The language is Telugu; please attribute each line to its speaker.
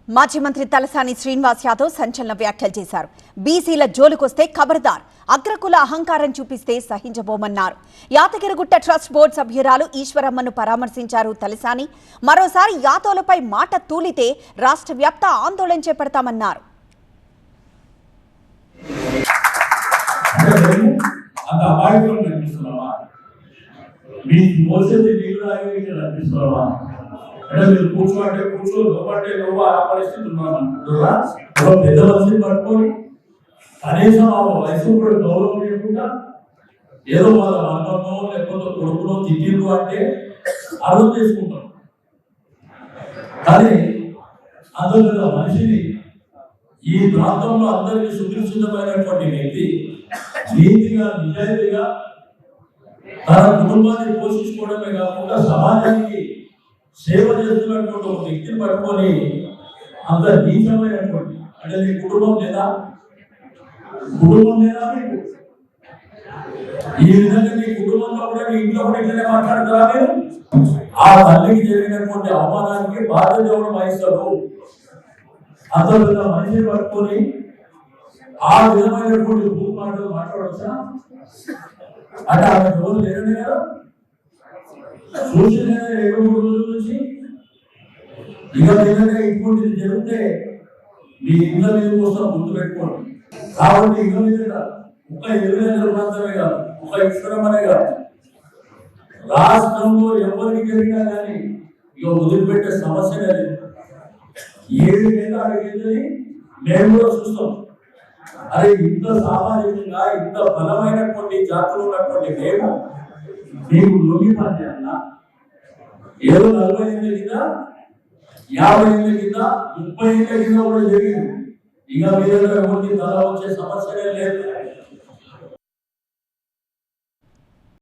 Speaker 1: మాజీ మంత్రి తలసాని శ్రీనివాస్ యాదవ్ సంచలన వ్యాఖ్యలు చేశారు. బీసీల జోలుకొస్తే ఖబర్దార్, అగ్రకుల అహంకారం చూపిస్తే సహించబోమన్నారు. యాదగిరిగుట్ట ట్రస్ట్ బోర్డు సభ్యురాలు ఈశ్వరమ్మను పరామర్శించారు తలసాని. మరోసారి యాదవ్లపై మాట తూలితే రాష్ట్ర వ్యాప్త ఆందోళన చేపడతామన్నారు.
Speaker 2: కూర్చోంటే కూర్చో లోపంటే లోప ఆ పరిస్థితి ఉన్నామంటున్నారా? పెద్ద మనిషిని పట్టుకొని కనీసం ఆ వయసు కూడా గౌరవం లేకుండా ఏదో వాళ్ళ అన్నమో లేకపోతే కొడుకునో తిట్టిండ్రు అంటే అర్థం చేసుకుంటాం. కానీ అందులో మనిషిని ఈ ప్రాంతంలో అందరికీ సుదృఢమైనటువంటి వ్యక్తి నీతిగా నిజాయితీగా తన కుటుంబాన్ని పోషించుకోవడమే కాకుండా సమాజానికి సేవ చేస్తున్నటువంటి ఒక వ్యక్తిని పట్టుకొని అంత నీచమైనటువంటి అంటే నీ కుటుంబం లేదా మీకు ఈ విధంగా నీ కుటుంబంలో కూడా నీ ఇంట్లో కూడా ఇట్లనే మాట్లాడతారా? మీరు ఆ తల్లికి జరిగినటువంటి అవమానానికి బాధ్యత ఎవరు వహిస్తారు? అంత పెద్ద మనిషిని పట్టుకొని ఆ విధమైనటువంటి భూమి మాటలు మాట్లాడవచ్చా? అంటే ఆమె రోజు లేదనే కదా చూసిన 2-3 రోజుల నుంచి ఇక మీదనే ఇటువంటిది జరిగితే మీ ఇళ్ళ మీద కోసం గుర్తు పెట్టుకోండి. కాబట్టి ఇక మీద ఒక 20 ప్రాంతమే కాదు, ఒక ఈశ్వరమనే కాదు, రాష్ట్రంలో ఎవరికి జరిగినా కానీ ఇక వదిలిపెట్టే సమస్య లేదు. 7 ఏళ్ళ అడిగింది మేము కూడా చూస్తాం. అరే ఇంత సామాజికంగా ఇంత బలమైనటువంటి జాతులు ఉన్నటువంటి మేము మీకు లొంగి పని చేయాలా? ఏదో 40 ఏళ్ళ కింద 50 ఏళ్ళ కింద 30 ఏళ్ళ కింద కూడా జరిగింది. ఇక మీద ఎవరికి తల వచ్చే సమస్యనే లేదు.